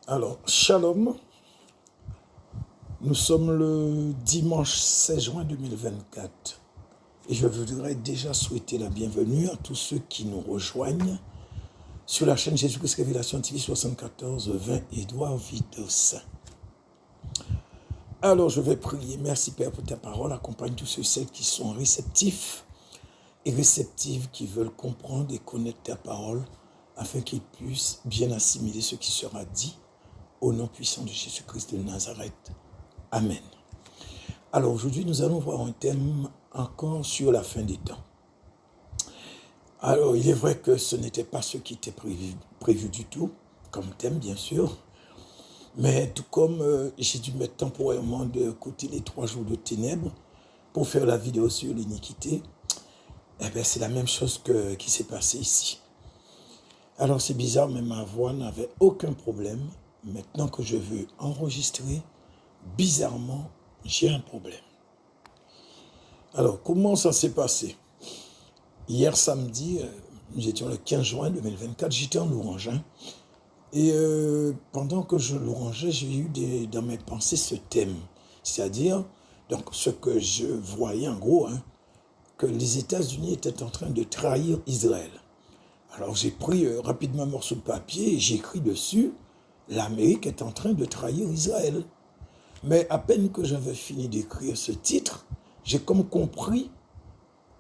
Alors, shalom, nous sommes le dimanche 16 juin 2024 et je voudrais déjà souhaiter la bienvenue à tous ceux qui nous rejoignent sur la chaîne Jésus-Christ Révélation TV 74 20 Édouard Vidos. Alors, je vais prier. Merci Père pour ta parole. Accompagne tous ceux et celles qui sont réceptifs et réceptives, qui veulent comprendre et connaître ta parole afin qu'ils puissent bien assimiler ce qui sera dit. Au nom puissant de Jésus-Christ de Nazareth. Amen. Alors aujourd'hui, nous allons voir un thème encore sur la fin des temps. Alors, il est vrai que ce n'était pas ce qui était prévu du tout, comme thème bien sûr. Mais tout comme j'ai dû mettre temporairement de côté les 3 jours de ténèbres pour faire la vidéo sur l'iniquité, eh bien c'est la même chose qui s'est passé ici. Alors c'est bizarre, mais ma voix n'avait aucun problème. Maintenant que je veux enregistrer, bizarrement, j'ai un problème. Alors, comment ça s'est passé? Hier samedi, nous étions le 15 juin 2024, j'étais en louange. Et pendant que je louangeais, j'ai eu dans mes pensées ce thème. C'est-à-dire, donc ce que je voyais en gros, que les États-Unis étaient en train de trahir Israël. Alors j'ai pris rapidement un morceau de papier et j'ai écrit dessus: l'Amérique est en train de trahir Israël. Mais à peine que j'avais fini d'écrire ce titre, j'ai comme compris,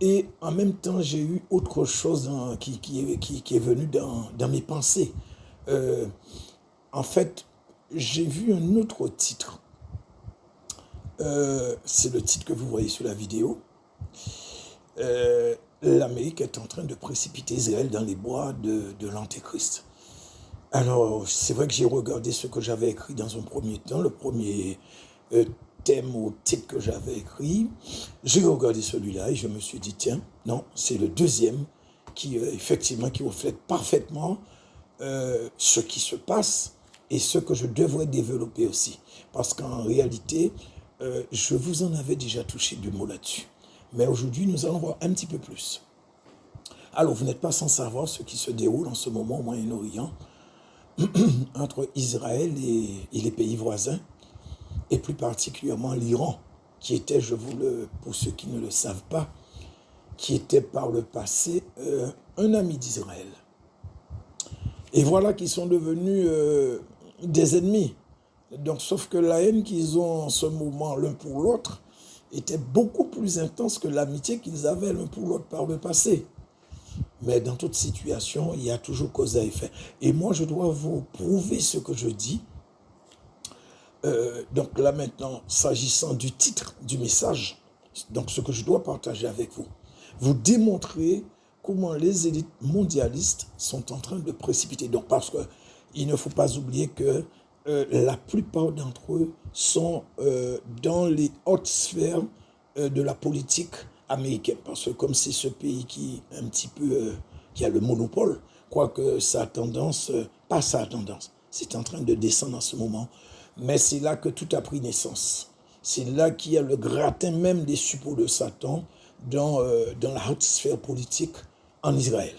et en même temps j'ai eu autre chose qui est venu dans mes pensées. En fait, j'ai vu un autre titre. C'est le titre que vous voyez sur la vidéo. L'Amérique est en train de précipiter Israël dans les bois de l'Antéchrist. Alors, c'est vrai que j'ai regardé ce que j'avais écrit dans un premier temps, le premier thème ou titre que j'avais écrit. J'ai regardé celui-là et je me suis dit, tiens, non, c'est le deuxième qui, effectivement, qui reflète parfaitement ce qui se passe et ce que je devrais développer aussi. Parce qu'en réalité, je vous en avais déjà touché 2 mots là-dessus. Mais aujourd'hui, nous allons voir un petit peu plus. Alors, vous n'êtes pas sans savoir ce qui se déroule en ce moment au Moyen-Orient, entre Israël et les pays voisins, et plus particulièrement l'Iran, qui était, pour ceux qui ne le savent pas, qui était par le passé un ami d'Israël. Et voilà qu'ils sont devenus des ennemis. Donc, sauf que la haine qu'ils ont en ce moment l'un pour l'autre était beaucoup plus intense que l'amitié qu'ils avaient l'un pour l'autre par le passé. Mais dans toute situation, il y a toujours cause à effet. Et moi, je dois vous prouver ce que je dis. Donc là maintenant, s'agissant du titre du message, donc ce que je dois partager avec vous, vous démontrer comment les élites mondialistes sont en train de précipiter. Donc parce qu'il ne faut pas oublier que la plupart d'entre eux sont dans les hautes sphères de la politique américaine. Parce que comme c'est ce pays qui un petit peu qui a le monopole, quoique sa tendance, pas sa tendance, c'est en train de descendre en ce moment. Mais c'est là que tout a pris naissance. C'est là qu'il y a le gratin même des suppôts de Satan dans la haute sphère politique en Israël.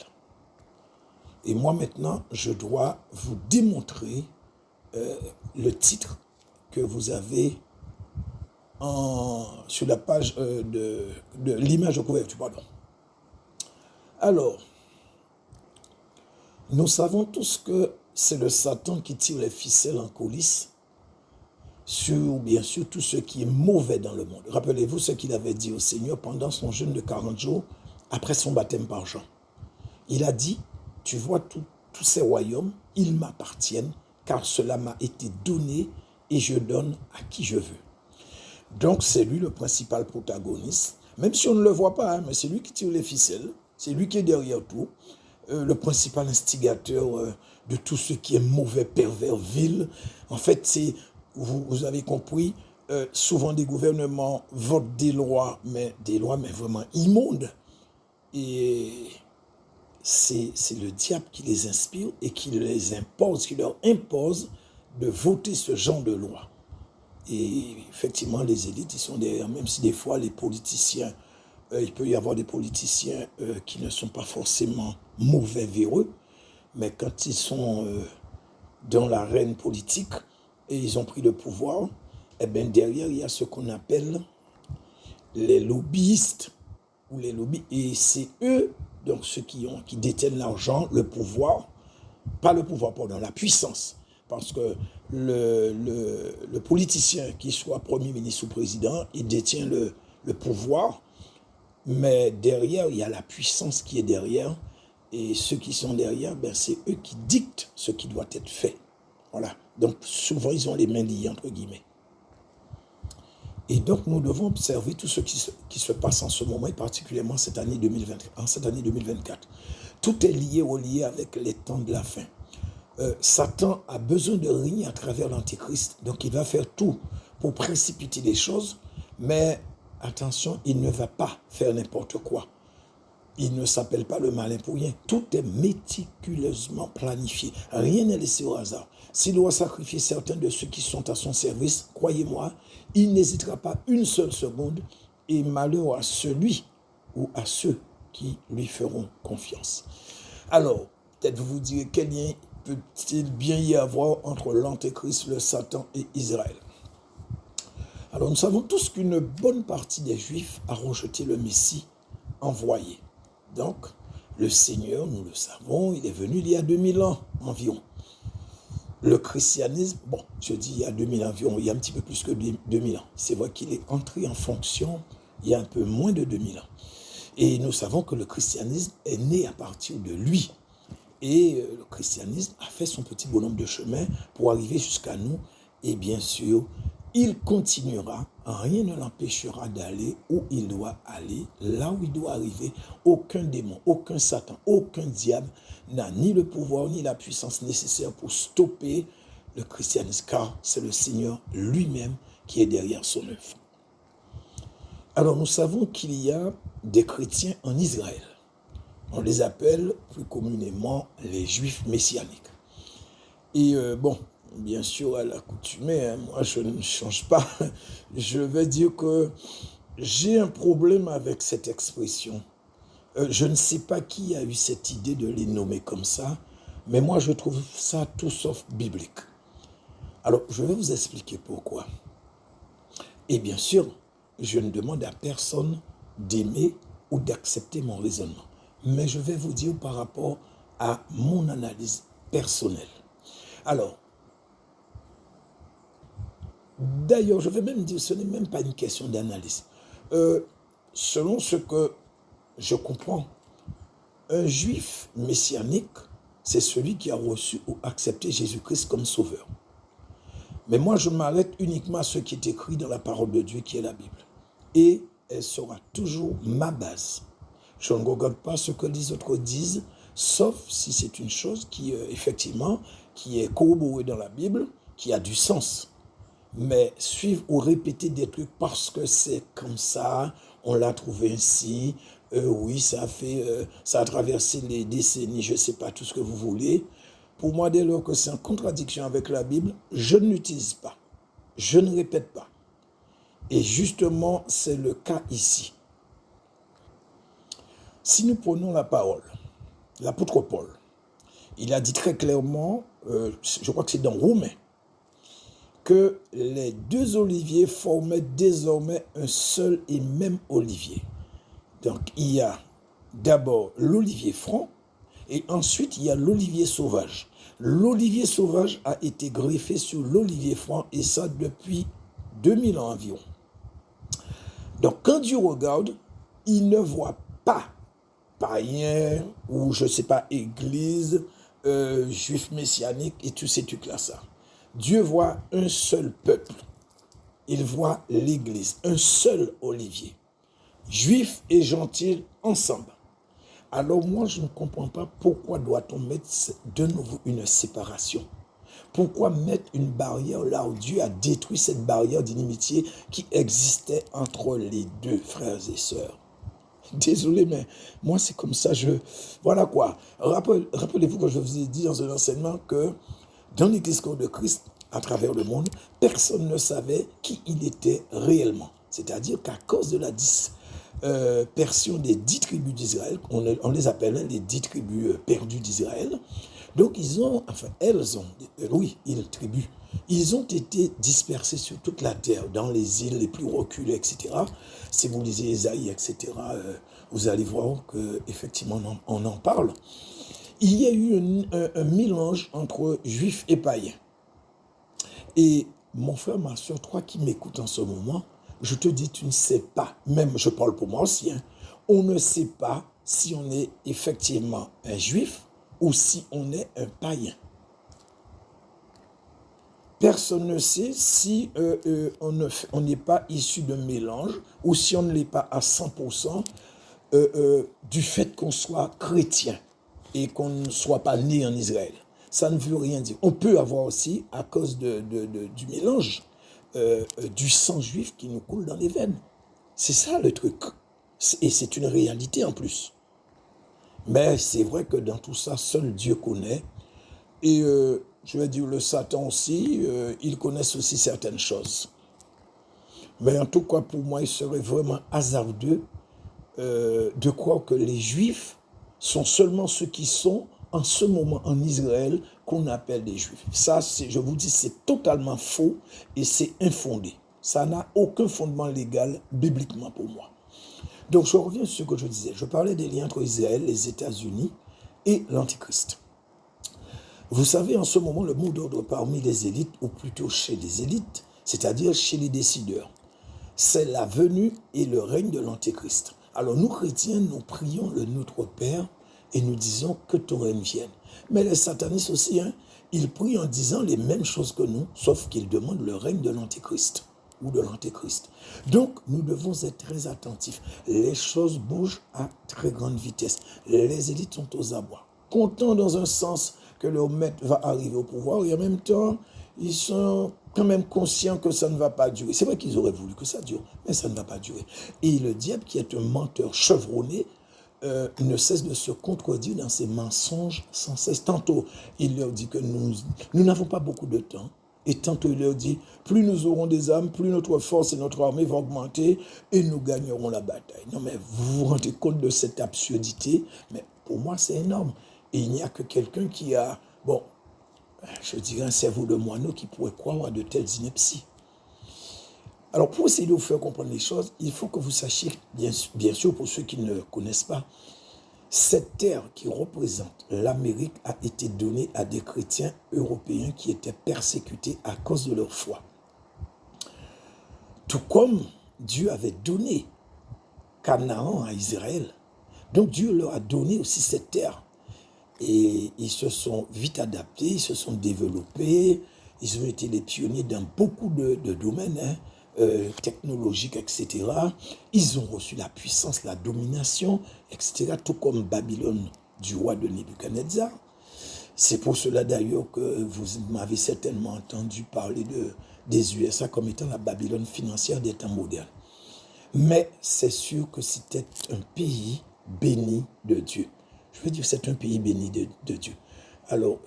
Et moi maintenant, je dois vous démontrer le titre que vous avez sur la page de l'image de couverture. Pardon. Alors, nous savons tous que c'est le Satan qui tire les ficelles en coulisses sur, bien sûr, tout ce qui est mauvais dans le monde. Rappelez-vous ce qu'il avait dit au Seigneur pendant son jeûne de 40 jours, après son baptême par Jean. Il a dit, tu vois tous ces royaumes, ils m'appartiennent, car cela m'a été donné et je donne à qui je veux. Donc c'est lui le principal protagoniste, même si on ne le voit pas, mais c'est lui qui tire les ficelles, c'est lui qui est derrière tout, le principal instigateur de tout ce qui est mauvais, pervers, vil. En fait, c'est... Vous avez compris, souvent des gouvernements votent des lois, mais vraiment immondes. Et c'est le diable qui les inspire et qui leur impose de voter ce genre de loi. Et effectivement, les élites, ils sont derrière, même si des fois les politiciens, il peut y avoir des politiciens qui ne sont pas forcément mauvais véreux, mais quand ils sont dans l'arène politique et ils ont pris le pouvoir, et bien derrière, il y a ce qu'on appelle les lobbyistes ou les lobbies. Et c'est eux, donc ceux qui détiennent l'argent, le pouvoir, pas le pouvoir, pardon, la puissance. Parce que le politicien, qu'il soit Premier ministre ou président, il détient le pouvoir, mais derrière, il y a la puissance qui est derrière. Et ceux qui sont derrière, ben, c'est eux qui dictent ce qui doit être fait. Voilà. Donc, souvent, ils ont les mains liées, entre guillemets. Et donc, nous devons observer tout ce qui se passe en ce moment, et particulièrement cette année 2024. Tout est lié avec les temps de la fin. Satan a besoin de régner à travers l'Antéchrist. Donc, il va faire tout pour précipiter les choses. Mais, attention, il ne va pas faire n'importe quoi. Il ne s'appelle pas le malin pour rien. Tout est méticuleusement planifié. Rien n'est laissé au hasard. S'il doit sacrifier certains de ceux qui sont à son service, croyez-moi, il n'hésitera pas une seule seconde, et malheur à celui ou à ceux qui lui feront confiance. Alors, peut-être vous direz, quel lien peut-il bien y avoir entre l'Antéchrist, le Satan et Israël? Alors, nous savons tous qu'une bonne partie des Juifs a rejeté le Messie envoyé. Donc, le Seigneur, nous le savons, il est venu il y a 2000 ans environ. Le christianisme, bon, je dis il y a 2000 ans environ, il y a un petit peu plus que 2000 ans. C'est vrai qu'il est entré en fonction il y a un peu moins de 2000 ans. Et nous savons que le christianisme est né à partir de lui. Et le christianisme a fait son petit bonhomme de chemin pour arriver jusqu'à nous. Et bien sûr, il continuera, rien ne l'empêchera d'aller où il doit aller, là où il doit arriver. Aucun démon, aucun Satan, aucun diable n'a ni le pouvoir ni la puissance nécessaire pour stopper le christianisme, car c'est le Seigneur lui-même qui est derrière son œuvre. Alors nous savons qu'il y a des chrétiens en Israël. On les appelle plus communément les Juifs messianiques. Et bon, bien sûr, à l'accoutumée, moi je ne change pas. Je vais dire que j'ai un problème avec cette expression. Je ne sais pas qui a eu cette idée de les nommer comme ça, mais moi je trouve ça tout sauf biblique. Alors, je vais vous expliquer pourquoi. Et bien sûr, je ne demande à personne d'aimer ou d'accepter mon raisonnement. Mais je vais vous dire par rapport à mon analyse personnelle. Alors, d'ailleurs, je vais même dire, ce n'est même pas une question d'analyse. Selon ce que je comprends, un juif messianique, c'est celui qui a reçu ou accepté Jésus-Christ comme sauveur. Mais moi, je m'arrête uniquement à ce qui est écrit dans la parole de Dieu, qui est la Bible. Et elle sera toujours ma base. Je ne regarde pas ce que les autres disent, sauf si c'est une chose qui, effectivement, qui est corroborée dans la Bible, qui a du sens. Mais suivre ou répéter des trucs parce que c'est comme ça, on l'a trouvé ainsi, oui, ça a traversé les décennies, je ne sais pas tout ce que vous voulez. Pour moi, dès lors que c'est en contradiction avec la Bible, je ne l'utilise pas. Je ne répète pas. Et justement, c'est le cas ici. Si nous prenons la parole, l'apôtre Paul, il a dit très clairement, je crois que c'est dans Romains, que les deux oliviers formaient désormais un seul et même olivier. Donc, il y a d'abord l'olivier franc, et ensuite, il y a l'olivier sauvage. L'olivier sauvage a été greffé sur l'olivier franc, et ça depuis 2000 ans environ. Donc, quand Dieu regarde, il ne voit pas païen ou, je ne sais pas, église, juif messianique et tous ces trucs-là, ça. Dieu voit un seul peuple. Il voit l'église, un seul olivier. Juifs et gentils ensemble. Alors moi, je ne comprends pas pourquoi doit-on mettre de nouveau une séparation. Pourquoi mettre une barrière là où Dieu a détruit cette barrière d'inimitié qui existait entre les deux frères et sœurs? Désolé, mais moi, c'est comme ça. Voilà quoi. Rappelez-vous que je vous ai dit dans un enseignement que dans l'Église de Christ, à travers le monde, personne ne savait qui il était réellement. C'est-à-dire qu'à cause de la dispersion des 10 tribus d'Israël, on les appelle les 10 tribus perdues d'Israël, Donc ils tribus, ils ont été dispersés sur toute la terre, dans les îles les plus reculées, etc. Si vous lisez Ésaïe, etc., vous allez voir qu'effectivement on en parle. Il y a eu un mélange entre juifs et païens. Et mon frère, ma soeur, toi qui m'écoutes en ce moment, je te dis, tu ne sais pas, même je parle pour moi aussi, on ne sait pas si on est effectivement un juif ou si on est un païen. Personne ne sait si on n'est pas issu d'un mélange ou si on ne l'est pas à 100% du fait qu'on soit chrétien et qu'on ne soit pas né en Israël. Ça ne veut rien dire. On peut avoir aussi, à cause du mélange, du sang juif qui nous coule dans les veines. C'est ça le truc. Et c'est une réalité en plus. Mais c'est vrai que dans tout ça, seul Dieu connaît. Et je vais dire, le Satan aussi, ils connaissent aussi certaines choses. Mais en tout cas, pour moi, il serait vraiment hasardeux de croire que les Juifs sont seulement ceux qui sont en ce moment en Israël qu'on appelle des Juifs. Ça, je vous dis, c'est totalement faux et c'est infondé. Ça n'a aucun fondement légal bibliquement pour moi. Donc, je reviens sur ce que je disais. Je parlais des liens entre Israël, les États-Unis et l'Antichrist. Vous savez, en ce moment, le mot d'ordre parmi les élites, ou plutôt chez les élites, c'est-à-dire chez les décideurs, c'est la venue et le règne de l'Antéchrist. Alors nous, chrétiens, nous prions le Notre Père et nous disons que ton règne vienne. Mais les satanistes aussi, ils prient en disant les mêmes choses que nous, sauf qu'ils demandent le règne de l'Antéchrist ou de l'Antéchrist. Donc, nous devons être très attentifs. Les choses bougent à très grande vitesse. Les élites sont aux abois. Contents dans un sens que leur maître va arriver au pouvoir et en même temps, ils sont quand même conscients que ça ne va pas durer. C'est vrai qu'ils auraient voulu que ça dure, mais ça ne va pas durer. Et le diable, qui est un menteur chevronné, ne cesse de se contredire dans ses mensonges sans cesse. Tantôt, il leur dit que nous n'avons pas beaucoup de temps. Et tantôt, il leur dit, plus nous aurons des âmes, plus notre force et notre armée vont augmenter et nous gagnerons la bataille. Non, mais vous vous rendez compte de cette absurdité? Mais pour moi, c'est énorme. Et il n'y a que quelqu'un qui a, je dirais un cerveau de moineau qui pourrait croire à de telles inepties. Alors, pour essayer de vous faire comprendre les choses, il faut que vous sachiez, bien sûr, pour ceux qui ne connaissent pas, cette terre qui représente l'Amérique a été donnée à des chrétiens européens qui étaient persécutés à cause de leur foi. Tout comme Dieu avait donné Canaan à Israël. Donc Dieu leur a donné aussi cette terre. Et ils se sont vite adaptés, ils se sont développés, ils ont été les pionniers dans beaucoup de domaines, technologiques, etc. Ils ont reçu la puissance, la domination, etc., tout comme Babylone du roi de Nebuchadnezzar. C'est pour cela d'ailleurs que vous m'avez certainement entendu parler des USA comme étant la Babylone financière des temps modernes. Mais c'est sûr que c'était un pays béni de Dieu. Je veux dire, c'est un pays béni de Dieu. Alors,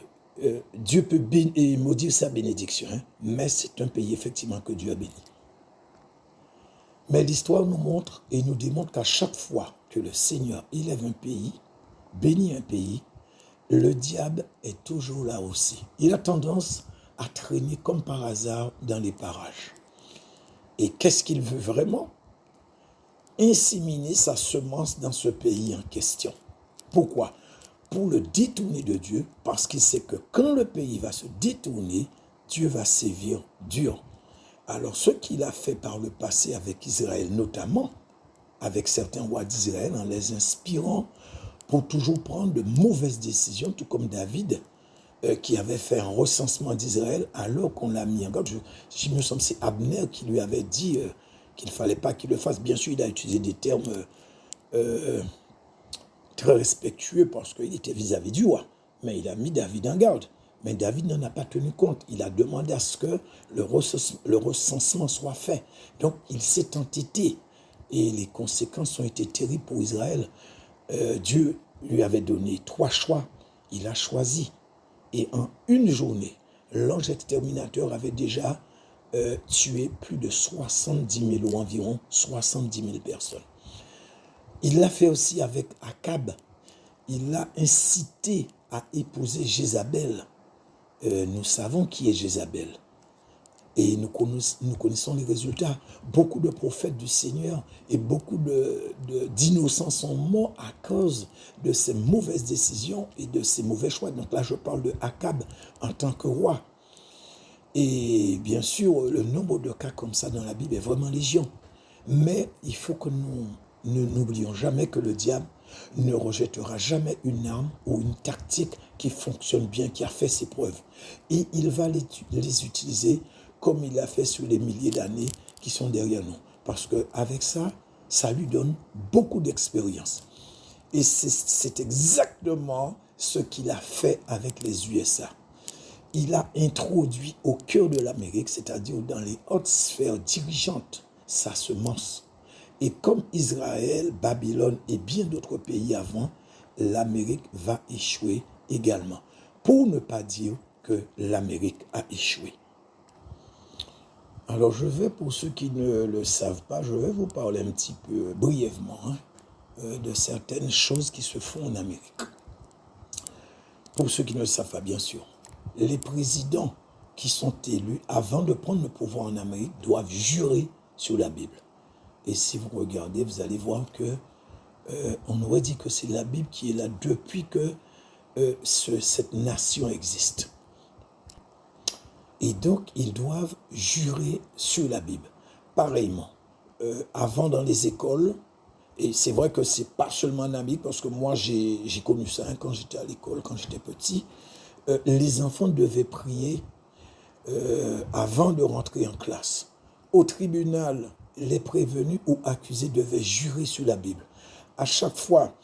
Dieu peut maudire sa bénédiction, mais c'est un pays effectivement que Dieu a béni. Mais l'histoire nous montre et nous démontre qu'à chaque fois que le Seigneur élève un pays, bénit un pays, le diable est toujours là aussi. Il a tendance à traîner comme par hasard dans les parages. Et qu'est-ce qu'il veut vraiment? Inséminer sa semence dans ce pays en question. Pourquoi? Pour le détourner de Dieu, parce qu'il sait que quand le pays va se détourner, Dieu va sévir dur. Alors ce qu'il a fait par le passé avec Israël, notamment avec certains rois d'Israël, en les inspirant pour toujours prendre de mauvaises décisions, tout comme David, qui avait fait un recensement d'Israël alors qu'on l'a mis en garde. Je me semble que c'est Abner qui lui avait dit qu'il ne fallait pas qu'il le fasse. Bien sûr, il a utilisé des termes très respectueux parce qu'il était vis-à-vis du roi. Mais il a mis David en garde. Mais David n'en a pas tenu compte. Il a demandé à ce que le recensement soit fait. Donc, il s'est entêté. Et les conséquences ont été terribles pour Israël. Dieu lui avait donné 3 choix. Il a choisi. Et en une journée, l'ange exterminateur avait déjà tué plus de 70 000 ou environ 70 000 personnes. Il l'a fait aussi avec Akab. Il l'a incité a épousé Jézabel. Nous savons qui est Jézabel. Et nous connaissons les résultats. Beaucoup de prophètes du Seigneur et beaucoup d'innocents sont morts à cause de ces mauvaises décisions et de ces mauvais choix. Donc là, je parle de Akab en tant que roi. Et bien sûr, le nombre de cas comme ça dans la Bible est vraiment légion. Mais il faut que nous n'oublions jamais que le diable ne rejettera jamais une arme ou une tactique qui fonctionne bien, qui a fait ses preuves. Et il va les utiliser comme il l'a fait sur les milliers d'années qui sont derrière nous. Parce qu'avec ça, ça lui donne beaucoup d'expérience. Et c'est exactement ce qu'il a fait avec les USA. Il a introduit au cœur de l'Amérique, c'est-à-dire dans les hautes sphères dirigeantes, sa semence. Et comme Israël, Babylone et bien d'autres pays avant, l'Amérique va échouer également. Pour ne pas dire que l'Amérique a échoué. Alors pour ceux qui ne le savent pas, je vais vous parler un petit peu brièvement de certaines choses qui se font en Amérique. Pour ceux qui ne le savent pas, bien sûr, les présidents qui sont élus avant de prendre le pouvoir en Amérique doivent jurer sur la Bible. Et si vous regardez, vous allez voir que on aurait dit que c'est la Bible qui est là depuis que cette nation existe. Et donc, ils doivent jurer sur la Bible. Pareillement, avant dans les écoles, et c'est vrai que c'est pas seulement en Amérique, parce que moi j'ai connu ça quand j'étais à l'école, quand j'étais petit, les enfants devaient prier avant de rentrer en classe. Au tribunal, les prévenus ou accusés devaient jurer sur la Bible. À chaque fois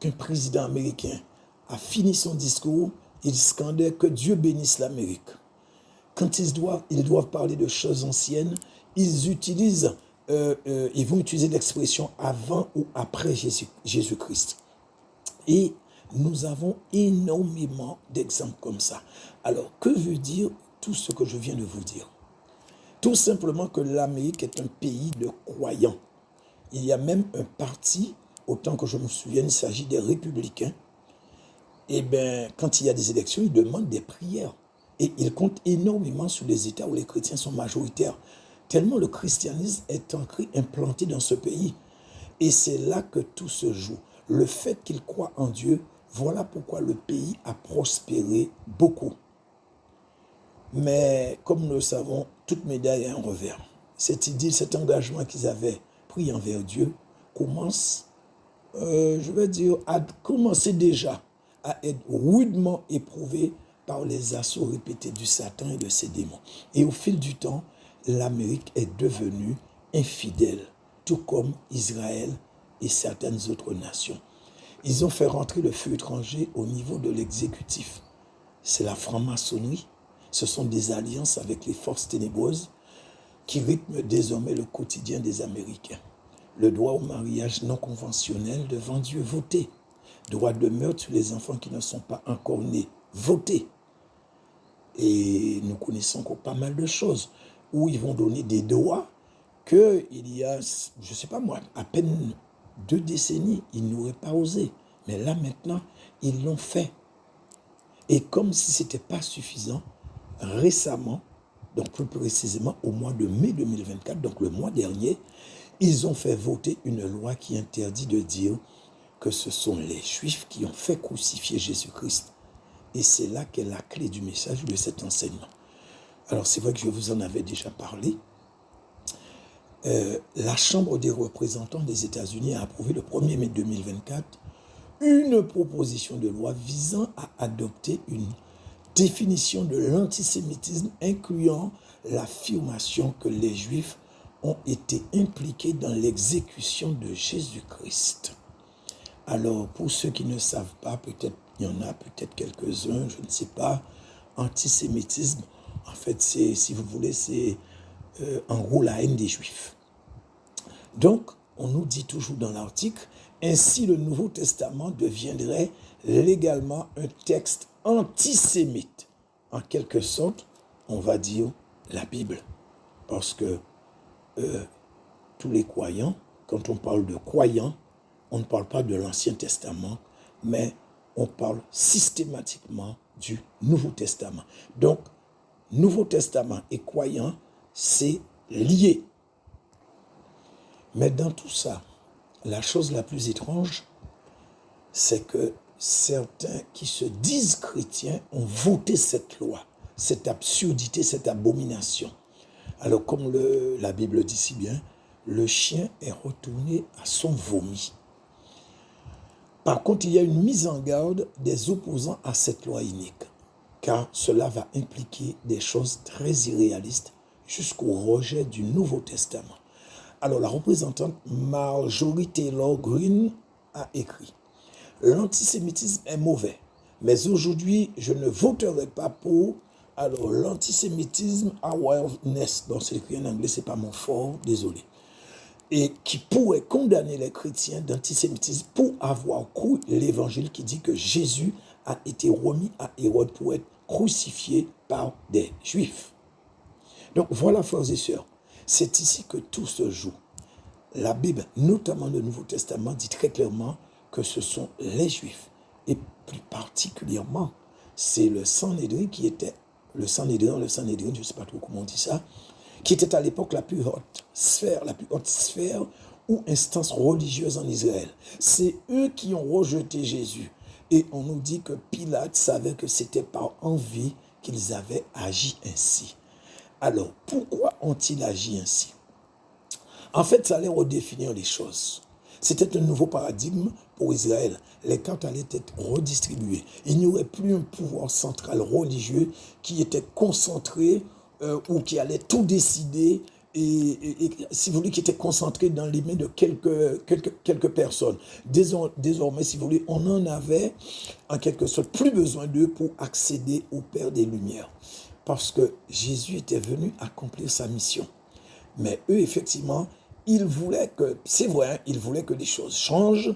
qu'un président américain a fini son discours, il scandait que Dieu bénisse l'Amérique. Quand ils doivent parler de choses anciennes, ils vont utiliser l'expression avant ou après Jésus-Christ. Et nous avons énormément d'exemples comme ça. Alors, que veut dire tout ce que je viens de vous dire? Tout simplement que l'Amérique est un pays de croyants. Il y a même un parti, autant que je me souviens, il s'agit des républicains. Eh bien, quand il y a des élections, ils demandent des prières. Et ils comptent énormément sur les États où les chrétiens sont majoritaires. Tellement le christianisme est ancré, implanté dans ce pays. Et c'est là que tout se joue. Le fait qu'ils croient en Dieu, voilà pourquoi le pays a prospéré beaucoup. Mais comme nous le savons, toute médaille a un revers. Cette idée, cet engagement qu'ils avaient pris envers Dieu commence, à commencer déjà à être rudement éprouvé par les assauts répétés du Satan et de ses démons. Et au fil du temps, l'Amérique est devenue infidèle, tout comme Israël et certaines autres nations. Ils ont fait rentrer le feu étranger au niveau de l'exécutif. C'est la franc-maçonnerie. Ce sont des alliances avec les forces ténébreuses qui rythment désormais le quotidien des Américains. Le droit au mariage non conventionnel devant Dieu, voté. Droit de meurtre sur les enfants qui ne sont pas encore nés, voté. Et nous connaissons encore pas mal de choses où ils vont donner des droits qu'il y a, je ne sais pas moi, à peine 2 décennies, ils n'auraient pas osé. Mais là maintenant, ils l'ont fait. Et comme si ce n'était pas suffisant, récemment, donc plus précisément au mois de mai 2024, donc le mois dernier, ils ont fait voter une loi qui interdit de dire que ce sont les Juifs qui ont fait crucifier Jésus-Christ. Et c'est là qu'est la clé du message de cet enseignement. Alors c'est vrai que je vous en avais déjà parlé. La Chambre des représentants des États-Unis a approuvé le 1er mai 2024 une proposition de loi visant à adopter une définition de l'antisémitisme incluant l'affirmation que les Juifs ont été impliqués dans l'exécution de Jésus-Christ. Alors, pour ceux qui ne savent pas, peut-être il y en a peut-être quelques-uns, je ne sais pas, antisémitisme, en fait, c'est, si vous voulez, c'est en gros la haine des Juifs. Donc, on nous dit toujours dans l'article, ainsi le Nouveau Testament deviendrait légalement un texte antisémite. En quelque sorte, on va dire la Bible. Parce que tous les croyants, quand on parle de croyants, on ne parle pas de l'Ancien Testament, mais on parle systématiquement du Nouveau Testament. Donc, Nouveau Testament et croyant, c'est lié. Mais dans tout ça, la chose la plus étrange, c'est que certains qui se disent chrétiens ont voté cette loi, cette absurdité, cette abomination. Alors, comme la Bible dit si bien, le chien est retourné à son vomi. Par contre, il y a une mise en garde des opposants à cette loi inique, car cela va impliquer des choses très irréalistes jusqu'au rejet du Nouveau Testament. Alors, la représentante Marjorie Taylor Greene a écrit « L'antisémitisme est mauvais, mais aujourd'hui, je ne voterai pas pour... » Alors, l'antisémitisme awareness, donc c'est écrit en anglais, c'est pas mon fort, désolé. Et qui pourrait condamner les chrétiens d'antisémitisme pour avoir cru l'évangile qui dit que Jésus a été remis à Hérode pour être crucifié par des Juifs. Donc voilà, frères et sœurs, c'est ici que tout se joue. La Bible, notamment le Nouveau Testament, dit très clairement que ce sont les Juifs. Et plus particulièrement, c'est le Sanhédrin qui était, le Sanhédrin, je ne sais pas trop comment on dit ça, qui était à l'époque la plus haute sphère ou instance religieuse en Israël. C'est eux qui ont rejeté Jésus. Et on nous dit que Pilate savait que c'était par envie qu'ils avaient agi ainsi. Alors, pourquoi ont-ils agi ainsi? En fait, ça allait redéfinir les choses. C'était un nouveau paradigme pour Israël. Les cartes allaient être redistribuées. Il n'y aurait plus un pouvoir central religieux qui était concentré ou qui allait tout décider et si vous voulez, qui était concentré dans les mains de quelques personnes. Désormais, si vous voulez, on en avait en quelque sorte plus besoin d'eux pour accéder au Père des Lumières. Parce que Jésus était venu accomplir sa mission. Mais eux, effectivement, ils voulaient que, c'est vrai, hein, ils voulaient que les choses changent.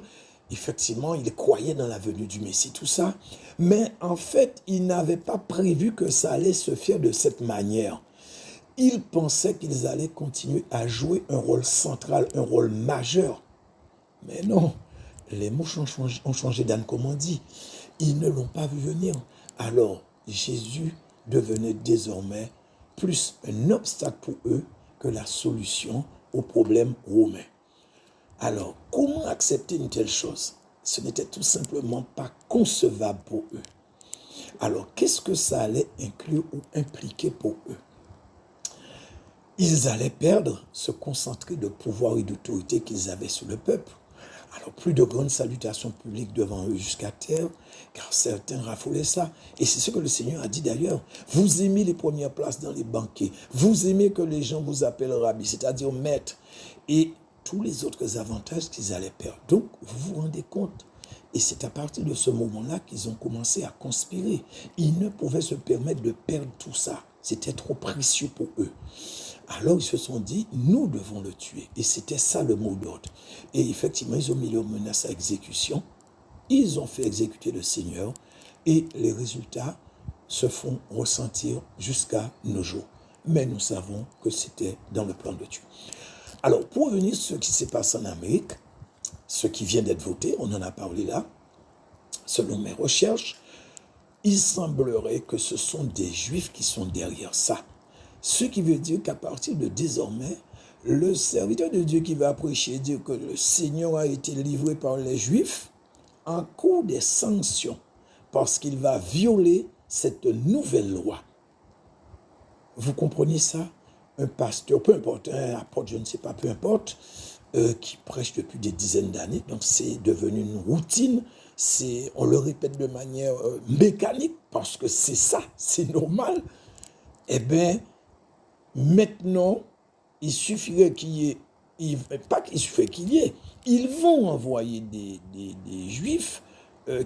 Effectivement, ils croyaient dans la venue du Messie, tout ça. Mais en fait, ils n'avaient pas prévu que ça allait se faire de cette manière. Ils pensaient qu'ils allaient continuer à jouer un rôle central, un rôle majeur. Mais non, les mots ont changé d'âne, comme on dit. Ils ne l'ont pas vu venir. Alors, Jésus devenait désormais plus un obstacle pour eux que la solution au problème romain. Alors, comment accepter une telle chose? Ce n'était tout simplement pas concevable pour eux. Alors, qu'est-ce que ça allait inclure ou impliquer pour eux? Ils allaient perdre ce concentré de pouvoir et d'autorité qu'ils avaient sur le peuple. Alors, plus de grandes salutations publiques devant eux jusqu'à terre, car certains raffolaient ça. Et c'est ce que le Seigneur a dit d'ailleurs. Vous aimez les premières places dans les banquets. Vous aimez que les gens vous appellent rabbi, c'est-à-dire maître. Et tous les autres avantages qu'ils allaient perdre. Donc, vous vous rendez compte. Et c'est à partir de ce moment-là qu'ils ont commencé à conspirer. Ils ne pouvaient se permettre de perdre tout ça. C'était trop précieux pour eux. Alors ils se sont dit, nous devons le tuer. Et c'était ça le mot d'ordre. Et effectivement, ils ont mis leur menace à exécution. Ils ont fait exécuter le Seigneur. Et les résultats se font ressentir jusqu'à nos jours. Mais nous savons que c'était dans le plan de Dieu. Alors, pour revenir sur ce qui s'est passé en Amérique, ce qui vient d'être voté, on en a parlé là, selon mes recherches, il semblerait que ce sont des Juifs qui sont derrière ça. Ce qui veut dire qu'à partir de désormais, le serviteur de Dieu qui va prêcher, dire que le Seigneur a été livré par les Juifs, encourt des sanctions parce qu'il va violer cette nouvelle loi. Vous comprenez ça? Un pasteur, peu importe, un apôtre, je ne sais pas, peu importe, qui prêche depuis des dizaines d'années, donc c'est devenu une routine, on le répète de manière mécanique, parce que c'est ça, c'est normal. Eh bien, maintenant, il suffirait qu'il y ait, pas qu'il suffirait qu'il y ait, ils vont envoyer des Juifs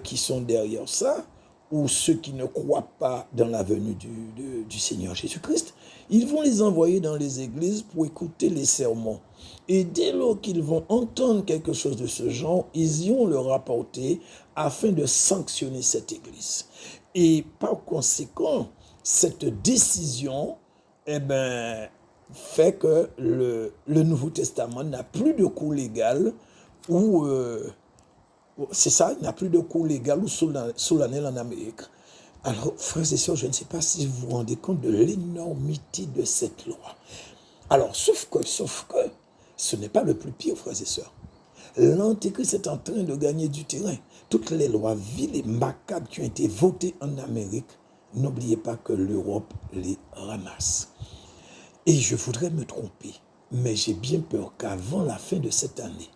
qui sont derrière ça, ou ceux qui ne croient pas dans la venue du Seigneur Jésus-Christ, ils vont les envoyer dans les églises pour écouter les sermons. Et dès lors qu'ils vont entendre quelque chose de ce genre, ils iront le rapporter afin de sanctionner cette église. Et par conséquent, cette décision fait que le Nouveau Testament n'a plus de cours légal ou C'est ça, il n'y a plus de cours légal ou solennel en Amérique. Alors, frères et sœurs, je ne sais pas si vous vous rendez compte de l'énormité de cette loi. Alors, sauf que, ce n'est pas le plus pire, frères et sœurs. L'Antéchrist est en train de gagner du terrain. Toutes les lois viles et macabres qui ont été votées en Amérique, n'oubliez pas que l'Europe les ramasse. Et je voudrais me tromper, mais j'ai bien peur qu'avant la fin de cette année,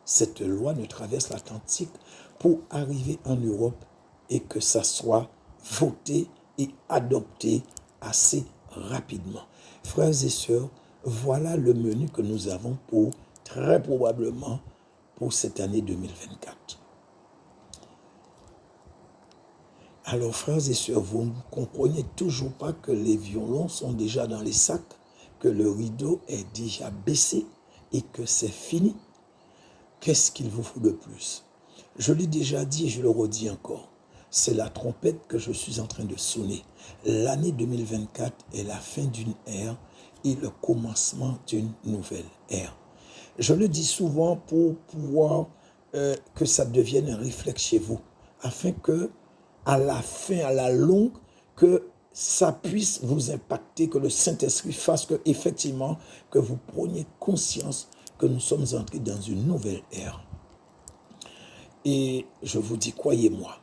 cette loi ne traverse l'Atlantique pour arriver en Europe et que ça soit voté et adopté assez rapidement. Frères et sœurs, voilà le menu que nous avons pour, très probablement, pour cette année 2024. Alors, frères et sœurs, vous ne comprenez toujours pas que les violons sont déjà dans les sacs, que le rideau est déjà baissé et que c'est fini. Qu'est-ce qu'il vous faut de plus? Je l'ai déjà dit et je le redis encore. C'est la trompette que je suis en train de sonner. L'année 2024 est la fin d'une ère et le commencement d'une nouvelle ère. Je le dis souvent pour pouvoir que ça devienne un réflexe chez vous, afin que, à la fin, à la longue, que ça puisse vous impacter, que le Saint-Esprit fasse que, effectivement, que vous preniez conscience que nous sommes entrés dans une nouvelle ère. Et je vous dis, croyez-moi,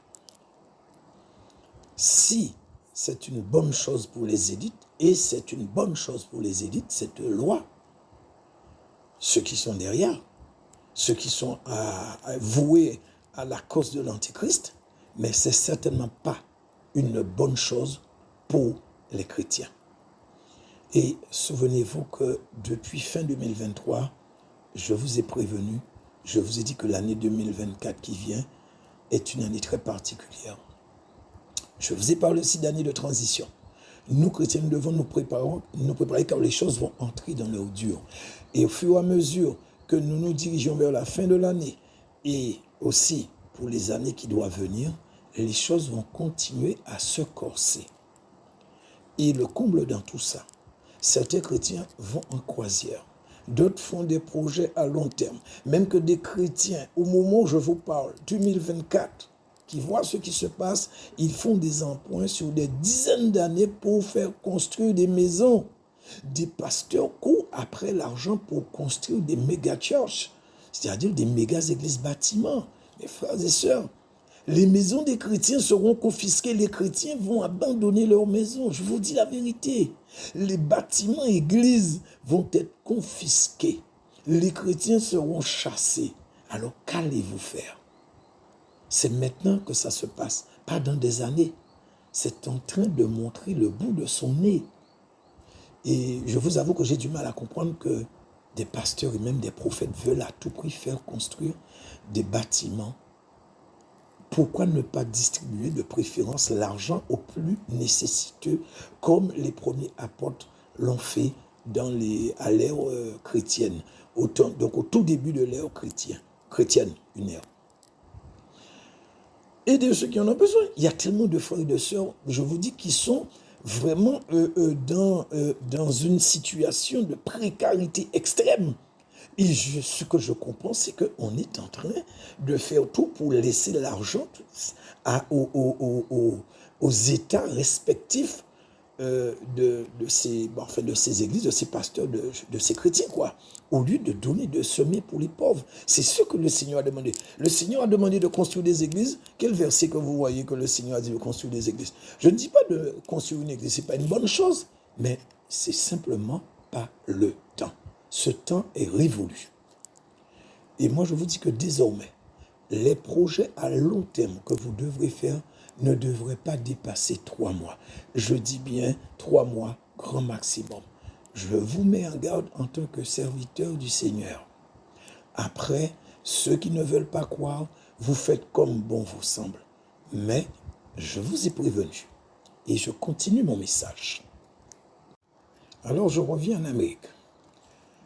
si c'est une bonne chose pour les élites, et c'est une bonne chose pour les élites, cette loi, ceux qui sont derrière, ceux qui sont voués à la cause de l'Antéchrist, mais c'est certainement pas une bonne chose pour les chrétiens. Et souvenez-vous que depuis fin 2023, je vous ai prévenu, je vous ai dit que l'année 2024 qui vient est une année très particulière. Je vous ai parlé aussi d'année de transition. Nous, chrétiens, nous devons nous préparer car les choses vont entrer dans leur dur. Et au fur et à mesure que nous nous dirigeons vers la fin de l'année et aussi pour les années qui doivent venir, les choses vont continuer à se corser. Et le comble dans tout ça, certains chrétiens vont en croisière. D'autres font des projets à long terme. Même que des chrétiens, au moment où je vous parle, 2024, qui voient ce qui se passe, ils font des emprunts sur des dizaines d'années pour faire construire des maisons. Des pasteurs courent après l'argent pour construire des méga-churches, c'est-à-dire des méga-églises bâtiments. Mes frères et sœurs, les maisons des chrétiens seront confisquées, les chrétiens vont abandonner leurs maisons. Je vous dis la vérité. Les bâtiments églises vont être confisqués. Les chrétiens seront chassés. Alors qu'allez-vous faire? C'est maintenant que ça se passe, pas dans des années. C'est en train de montrer le bout de son nez. Et je vous avoue que j'ai du mal à comprendre que des pasteurs et même des prophètes veulent à tout prix faire construire des bâtiments. Pourquoi ne pas distribuer de préférence l'argent aux plus nécessiteux, comme les premiers apôtres l'ont fait à l'ère chrétienne, donc au tout début de l'ère chrétienne, une ère. Aider ceux qui en ont besoin. Il y a tellement de frères et de sœurs, je vous dis, qui sont vraiment dans une situation de précarité extrême. Et ce que je comprends, c'est qu'on est en train de faire tout pour laisser l'argent aux États respectifs de ces églises, de ces pasteurs, de ces chrétiens, quoi. Au lieu de donner, de semer pour les pauvres. C'est ce que le Seigneur a demandé. Le Seigneur a demandé de construire des églises. Quel verset que vous voyez que le Seigneur a dit de construire des églises? Je ne dis pas de construire une église, ce n'est pas une bonne chose, mais c'est simplement pas le temps. Ce temps est révolu. Et moi, je vous dis que désormais, les projets à long terme que vous devrez faire ne devraient pas dépasser 3 mois. Je dis bien 3 mois, grand maximum. Je vous mets en garde en tant que serviteur du Seigneur. Après, ceux qui ne veulent pas croire, vous faites comme bon vous semble. Mais je vous ai prévenu et je continue mon message. Alors, je reviens en Amérique.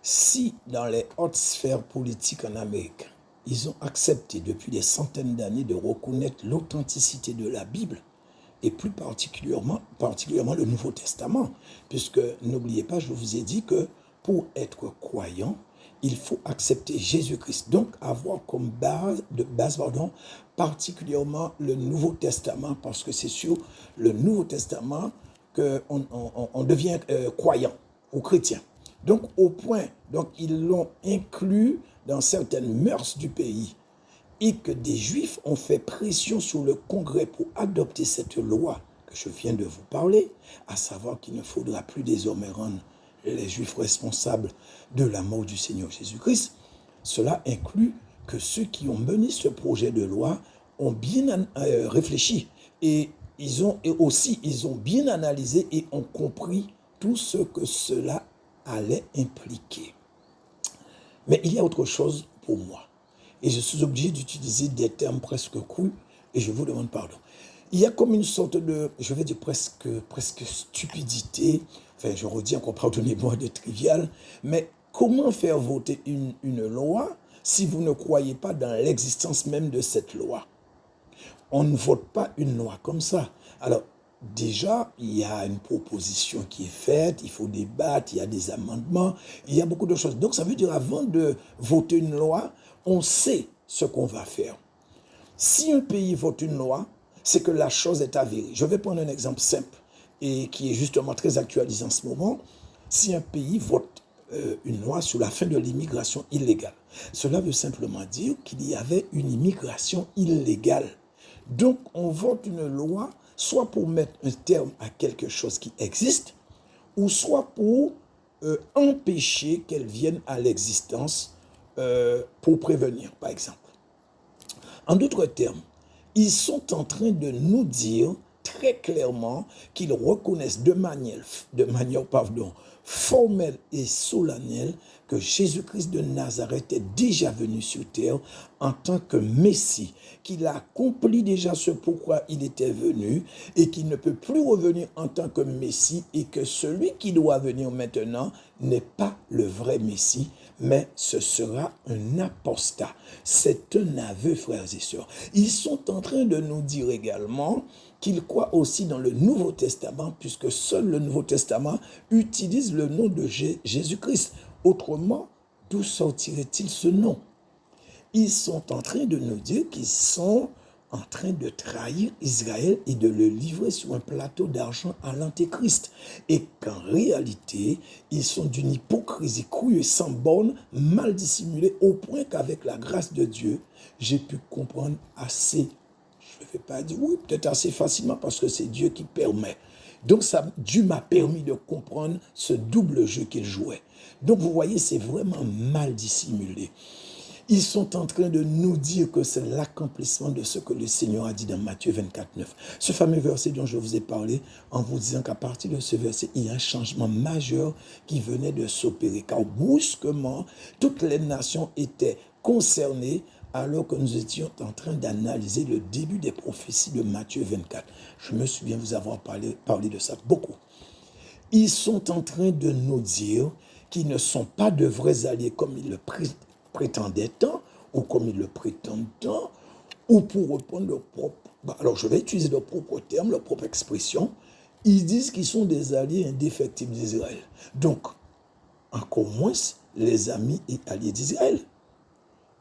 Si dans les hautes sphères politiques en Amérique, ils ont accepté depuis des centaines d'années de reconnaître l'authenticité de la Bible, et plus particulièrement le Nouveau Testament, puisque n'oubliez pas, je vous ai dit que pour être croyant, il faut accepter Jésus-Christ. Donc, avoir comme base, particulièrement le Nouveau Testament, parce que c'est sur le Nouveau Testament qu'on devient croyant ou chrétien. Donc, au point, ils l'ont inclus dans certaines mœurs du pays et que des Juifs ont fait pression sur le Congrès pour adopter cette loi que je viens de vous parler, à savoir qu'il ne faudra plus désormais rendre les Juifs responsables de la mort du Seigneur Jésus-Christ. Cela inclut que ceux qui ont mené ce projet de loi ont bien réfléchi et ils ont bien analysé et ont compris tout ce que cela allait impliquer. Mais il y a autre chose pour moi. Et je suis obligé d'utiliser des termes presque crus et je vous demande pardon. Il y a comme une sorte de, je vais dire presque stupidité, enfin je redis encore, pardonnez-moi de trivial, mais comment faire voter une loi si vous ne croyez pas dans l'existence même de cette loi? On ne vote pas une loi comme ça. Alors, déjà, il y a une proposition qui est faite, il faut débattre, il y a des amendements, il y a beaucoup de choses. Donc, ça veut dire avant de voter une loi, on sait ce qu'on va faire. Si un pays vote une loi, c'est que la chose est avérée. Je vais prendre un exemple simple et qui est justement très actualisé en ce moment. Si un pays vote une loi sur la fin de l'immigration illégale, cela veut simplement dire qu'il y avait une immigration illégale. Donc, on vote une loi soit pour mettre un terme à quelque chose qui existe, ou soit pour empêcher qu'elle vienne à l'existence pour prévenir, par exemple. En d'autres termes, ils sont en train de nous dire très clairement qu'ils reconnaissent de manière formelle et solennelle que Jésus-Christ de Nazareth est déjà venu sur terre en tant que Messie, qu'il a accompli déjà ce pourquoi il était venu et qu'il ne peut plus revenir en tant que Messie et que celui qui doit venir maintenant n'est pas le vrai Messie, mais ce sera un apostat. C'est un aveu, frères et sœurs. Ils sont en train de nous dire également qu'ils croient aussi dans le Nouveau Testament, puisque seul le Nouveau Testament utilise le nom de Jésus-Christ. Autrement, d'où sortirait-il ce nom? Ils sont en train de nous dire qu'ils sont en train de trahir Israël et de le livrer sur un plateau d'argent à l'Antéchrist. Et qu'en réalité, ils sont d'une hypocrisie crue et sans borne, mal dissimulée, au point qu'avec la grâce de Dieu, j'ai pu comprendre assez, je ne vais pas dire oui, peut-être assez facilement parce que c'est Dieu qui permet. Donc Dieu m'a permis de comprendre ce double jeu qu'il jouait. Donc vous voyez, c'est vraiment mal dissimulé. Ils sont en train de nous dire que c'est l'accomplissement de ce que le Seigneur a dit dans Matthieu 24, 9. Ce fameux verset dont je vous ai parlé, en vous disant qu'à partir de ce verset, il y a un changement majeur qui venait de s'opérer. Car brusquement, toutes les nations étaient concernées alors que nous étions en train d'analyser le début des prophéties de Matthieu 24. Je me souviens vous avoir parlé de ça beaucoup. Ils sont en train de nous dire qu'ils ne sont pas de vrais alliés comme ils le prétendaient tant, ou comme ils le prétendent tant, ou pour reprendre leur propre... Alors je vais utiliser leur propre terme, leur propre expression. Ils disent qu'ils sont des alliés indéfectibles d'Israël. Donc, encore moins les amis et alliés d'Israël.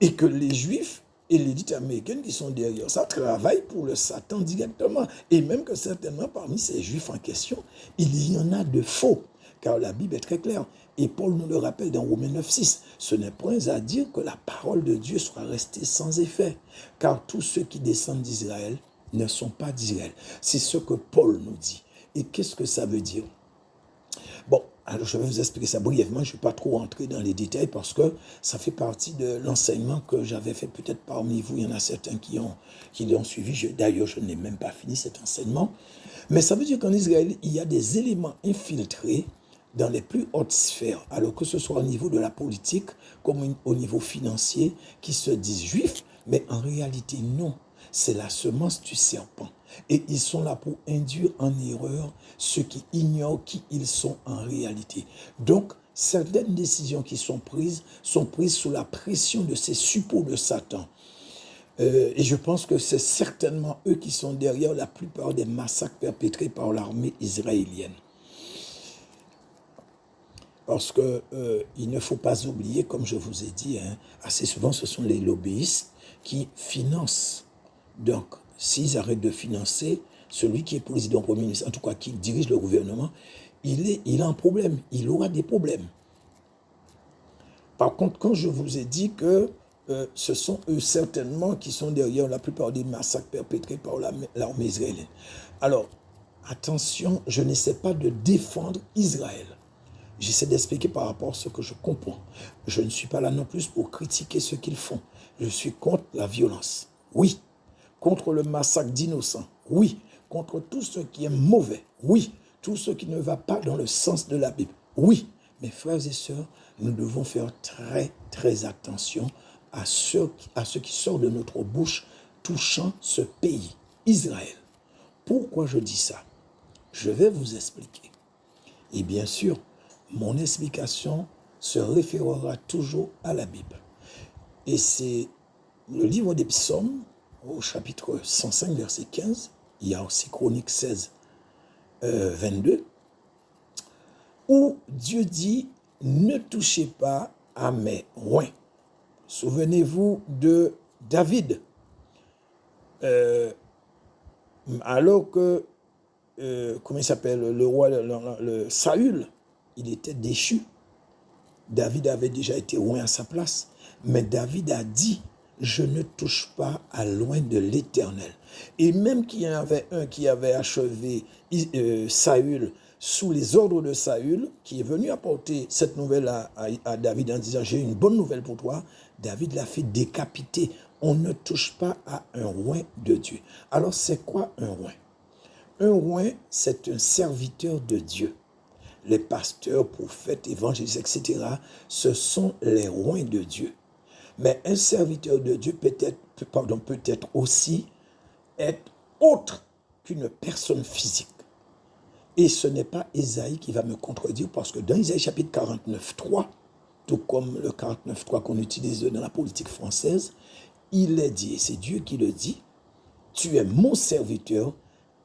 Et que les Juifs et l'élite américaine qui sont derrière ça travaillent pour le Satan directement. Et même que certainement parmi ces Juifs en question, il y en a de faux. Car la Bible est très claire. Et Paul nous le rappelle dans Romains 9, 6. Ce n'est point à dire que la parole de Dieu soit restée sans effet. Car tous ceux qui descendent d'Israël ne sont pas d'Israël. C'est ce que Paul nous dit. Et qu'est-ce que ça veut dire? Bon, alors je vais vous expliquer ça brièvement. Je ne vais pas trop entrer dans les détails parce que ça fait partie de l'enseignement que j'avais fait. Peut-être parmi vous, il y en a certains qui l'ont suivi. D'ailleurs, je n'ai même pas fini cet enseignement. Mais ça veut dire qu'en Israël, il y a des éléments infiltrés dans les plus hautes sphères, alors que ce soit au niveau de la politique comme au niveau financier, qui se disent juifs, mais en réalité non, c'est la semence du serpent. Et ils sont là pour induire en erreur ceux qui ignorent qui ils sont en réalité. Donc, certaines décisions qui sont prises sous la pression de ces suppôts de Satan. Et je pense que c'est certainement eux qui sont derrière la plupart des massacres perpétrés par l'armée israélienne. Parce que il ne faut pas oublier, comme je vous ai dit, hein, assez souvent, ce sont les lobbyistes qui financent. Donc, s'ils arrêtent de financer, celui qui est président, premier ministre, en tout cas qui dirige le gouvernement, il a un problème, il aura des problèmes. Par contre, quand je vous ai dit que ce sont eux certainement qui sont derrière la plupart des massacres perpétrés par l'armée israélienne. Alors, attention, je n'essaie pas de défendre Israël. J'essaie d'expliquer par rapport à ce que je comprends. Je ne suis pas là non plus pour critiquer ce qu'ils font. Je suis contre la violence. Oui. Contre le massacre d'innocents. Oui. Contre tout ce qui est mauvais. Oui. Tout ce qui ne va pas dans le sens de la Bible. Oui. Mes frères et sœurs, nous devons faire très, très attention à ce qui sort de notre bouche touchant ce pays, Israël. Pourquoi je dis ça? Je vais vous expliquer. Et bien sûr, mon explication se référera toujours à la Bible. Et c'est le livre des Psaumes, au chapitre 105, verset 15, il y a aussi Chronique 16, 22, où Dieu dit « Ne touchez pas à mes oins ». Souvenez-vous de David, alors que, comment il s'appelle, le roi, le Saül, il était déchu. David avait déjà été oint à sa place. Mais David a dit, je ne touche pas à loin de l'Éternel. Et même qu'il y en avait un qui avait achevé Saül sous les ordres de Saül, qui est venu apporter cette nouvelle à David en disant, j'ai une bonne nouvelle pour toi. David l'a fait décapiter. On ne touche pas à un oint de Dieu. Alors c'est quoi un oint? Un oint, c'est un serviteur de Dieu. Les pasteurs, prophètes, évangélistes, etc., ce sont les oints de Dieu. Mais un serviteur de Dieu peut être aussi être autre qu'une personne physique. Et ce n'est pas Ésaïe qui va me contredire, parce que dans Ésaïe chapitre 49, 3, tout comme le 49, 3 qu'on utilise dans la politique française, il est dit, et c'est Dieu qui le dit, « Tu es mon serviteur,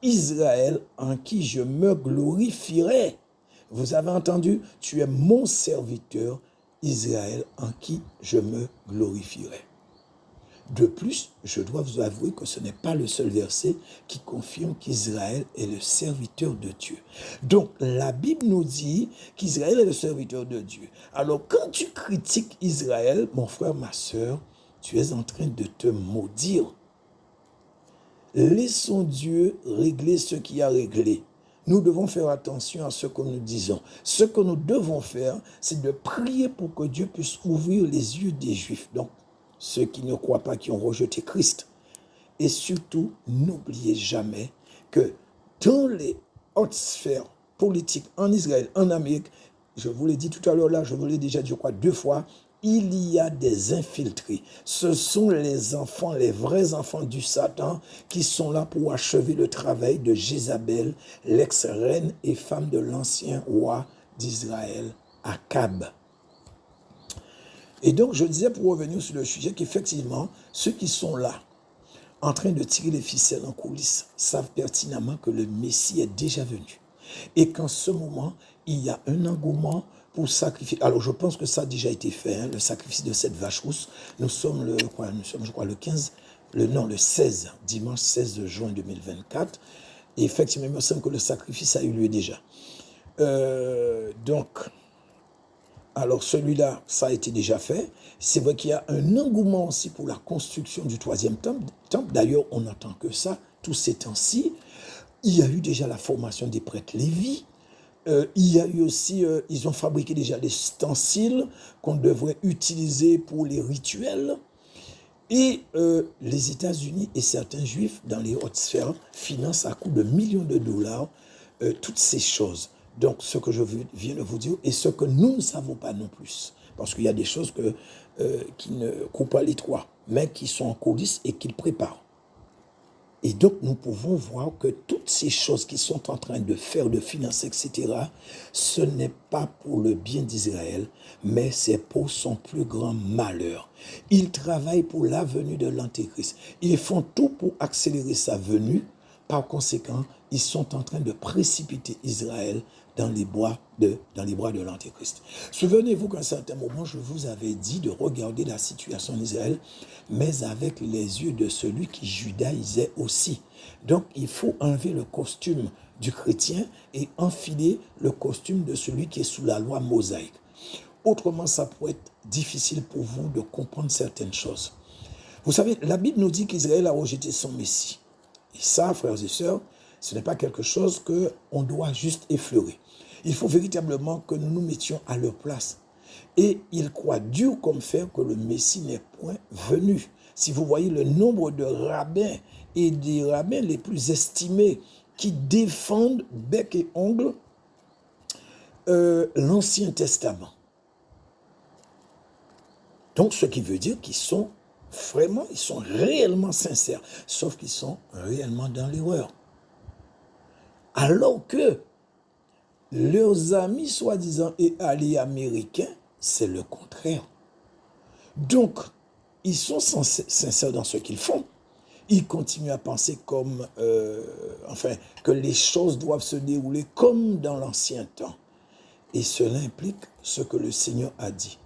Israël, en qui je me glorifierai. » Vous avez entendu? Tu es mon serviteur, Israël, en qui je me glorifierai. De plus, je dois vous avouer que ce n'est pas le seul verset qui confirme qu'Israël est le serviteur de Dieu. Donc, la Bible nous dit qu'Israël est le serviteur de Dieu. Alors, quand tu critiques Israël, mon frère, ma soeur, tu es en train de te maudire. Laissons Dieu régler ce qu'il a réglé. Nous devons faire attention à ce que nous disons. Ce que nous devons faire, c'est de prier pour que Dieu puisse ouvrir les yeux des Juifs. Donc, ceux qui ne croient pas, qui ont rejeté Christ. Et surtout, n'oubliez jamais que dans les hautes sphères politiques en Israël, en Amérique, je vous l'ai dit tout à l'heure là, je vous l'ai déjà dit, je crois 2 fois, il y a des infiltrés. Ce sont les enfants, les vrais enfants du Satan qui sont là pour achever le travail de Jézabel, l'ex-reine et femme de l'ancien roi d'Israël, Akab. Et donc, je disais, pour revenir sur le sujet, qu'effectivement, ceux qui sont là, en train de tirer les ficelles en coulisses, savent pertinemment que le Messie est déjà venu. Et qu'en ce moment, il y a un engouement pour sacrifier. Alors, je pense que ça a déjà été fait, hein, le sacrifice de cette vache rousse. Nous sommes je crois, le 15, le 16, dimanche 16 juin 2024. Et effectivement, il me semble que le sacrifice a eu lieu déjà. Alors celui-là, ça a été déjà fait. C'est vrai qu'il y a un engouement aussi pour la construction du 3e temple. D'ailleurs, on n'attend que ça tous ces temps-ci. Il y a eu déjà la formation des prêtres Lévi. Il y a eu aussi, ils ont fabriqué déjà des ustensiles qu'on devrait utiliser pour les rituels. Et les États-Unis et certains Juifs dans les hautes sphères financent à coût de millions de dollars toutes ces choses. Donc, ce que je viens de vous dire, et ce que nous ne savons pas non plus, parce qu'il y a des choses qui ne coupent pas les trois, mais qui sont en coulisses et qu'ils préparent. Et donc, nous pouvons voir que toutes ces choses qu'ils sont en train de faire, de financer, etc., ce n'est pas pour le bien d'Israël, mais c'est pour son plus grand malheur. Ils travaillent pour la venue de l'Antéchrist. Ils font tout pour accélérer sa venue. Par conséquent, ils sont en train de précipiter Israël dans les bras de l'Antéchrist. Souvenez-vous qu'à un certain moment, je vous avais dit de regarder la situation en Israël, mais avec les yeux de celui qui judaïsait aussi. Donc, il faut enlever le costume du chrétien et enfiler le costume de celui qui est sous la loi mosaïque. Autrement, ça pourrait être difficile pour vous de comprendre certaines choses. Vous savez, la Bible nous dit qu'Israël a rejeté son Messie. Et ça, frères et sœurs, ce n'est pas quelque chose qu'on doit juste effleurer. Il faut véritablement que nous nous mettions à leur place. Et ils croient dur comme fer que le Messie n'est point venu. Si vous voyez le nombre de rabbins et des rabbins les plus estimés qui défendent bec et ongle l'Ancien Testament. Donc, ce qui veut dire qu'ils sont réellement sincères, sauf qu'ils sont réellement dans l'erreur. Alors que leurs amis, soi-disant, et alliés américains, c'est le contraire. Donc, ils sont sincères dans ce qu'ils font. Ils continuent à penser que les choses doivent se dérouler comme dans l'ancien temps. Et cela implique ce que le Seigneur a dit.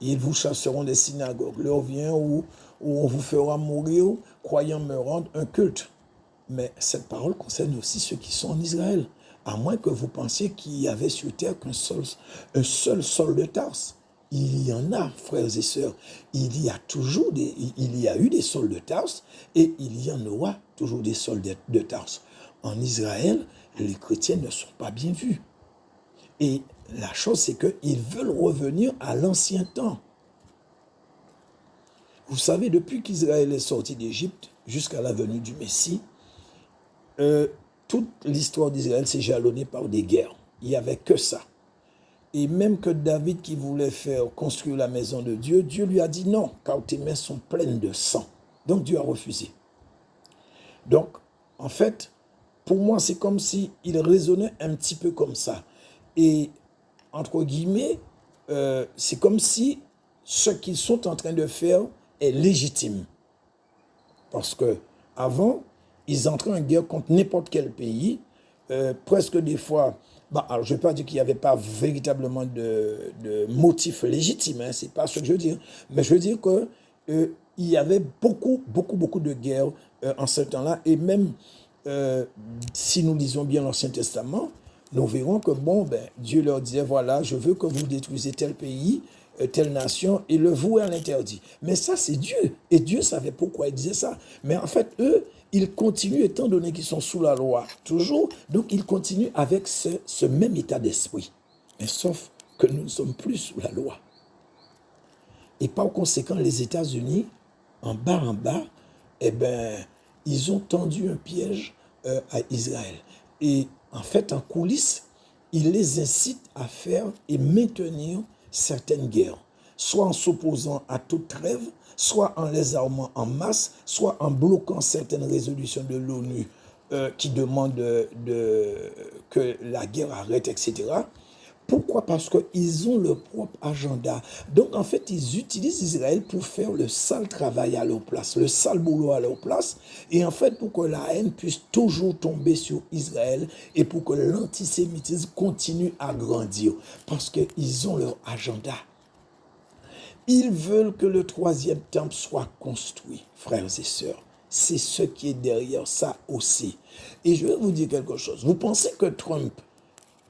Ils vous chasseront des synagogues. L'heure vient où on vous fera mourir, croyant me rendre un culte. Mais cette parole concerne aussi ceux qui sont en Israël. À moins que vous pensiez qu'il y avait sur terre un seul Saul de Tarse. Il y en a, frères et sœurs. Il y a eu des Sauls de Tarse et il y en aura toujours des Sauls de Tarse. En Israël, les chrétiens ne sont pas bien vus. Et la chose, c'est qu'ils veulent revenir à l'ancien temps. Vous savez, depuis qu'Israël est sorti d'Égypte jusqu'à la venue du Messie, toute l'histoire d'Israël s'est jalonnée par des guerres. Il n'y avait que ça. Et même que David qui voulait faire construire la maison de Dieu, Dieu lui a dit non, car tes mains sont pleines de sang. Donc Dieu a refusé. Donc, en fait, pour moi, c'est comme s'il raisonnait un petit peu comme ça. Et, entre guillemets, c'est comme si ce qu'ils sont en train de faire est légitime. Parce que avant, ils entraient en guerre contre n'importe quel pays, presque des fois. Alors je ne vais pas dire qu'il n'y avait pas véritablement de motif légitime, hein, c'est pas ce que je veux dire. Mais je veux dire qu'il y avait beaucoup de guerres en ce temps-là. Et même si nous lisons bien l'Ancien Testament, nous verrons que Dieu leur disait, voilà, je veux que vous détruisez tel pays, telle nation, et le vouer à l'interdit. Mais ça, c'est Dieu. Et Dieu savait pourquoi il disait ça. Mais en fait, eux, ils continuent, étant donné qu'ils sont sous la loi, toujours, donc ils continuent avec ce même état d'esprit. Mais sauf que nous ne sommes plus sous la loi. Et par conséquent, les États-Unis, en bas, ils ont tendu un piège à Israël. Et en fait, en coulisses, ils les incitent à faire et maintenir certaines guerres, soit en s'opposant à toute trêve, soit en les armant en masse, soit en bloquant certaines résolutions de l'ONU qui demandent que la guerre arrête, etc. Pourquoi? Parce qu'ils ont leur propre agenda. Donc, en fait, ils utilisent Israël pour faire le sale travail à leur place, le sale boulot à leur place, et en fait, pour que la haine puisse toujours tomber sur Israël et pour que l'antisémitisme continue à grandir, parce qu'ils ont leur agenda. Ils veulent que le troisième temple soit construit, frères et sœurs. C'est ce qui est derrière ça aussi. Et je vais vous dire quelque chose. Vous pensez que Trump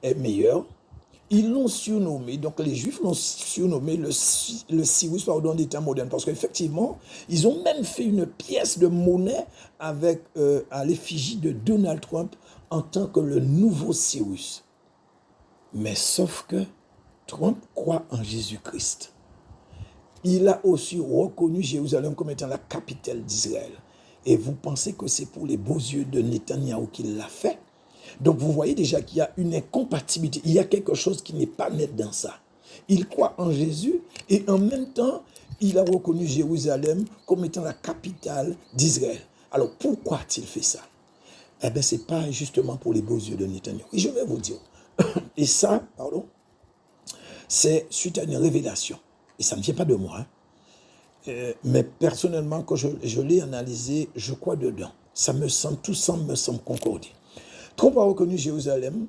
est meilleur? Ils l'ont surnommé, donc les Juifs l'ont surnommé le Cyrus des temps modernes, parce qu'effectivement, ils ont même fait une pièce de monnaie avec à l'effigie de Donald Trump en tant que le nouveau Cyrus. Mais sauf que Trump croit en Jésus-Christ. Il a aussi reconnu Jérusalem comme étant la capitale d'Israël. Et vous pensez que c'est pour les beaux yeux de Netanyahou qu'il l'a fait? Donc vous voyez déjà qu'il y a une incompatibilité. Il y a quelque chose qui n'est pas net dans ça. Il croit en Jésus et en même temps, il a reconnu Jérusalem comme étant la capitale d'Israël. Alors pourquoi a-t-il fait ça? Eh bien, ce n'est pas justement pour les beaux yeux de Netanyahou. Et je vais vous dire. Et ça, c'est suite à une révélation. Et ça ne vient pas de moi. Mais personnellement, quand je l'ai analysé, je crois dedans. Tout semble me concorder. Trump a reconnu Jérusalem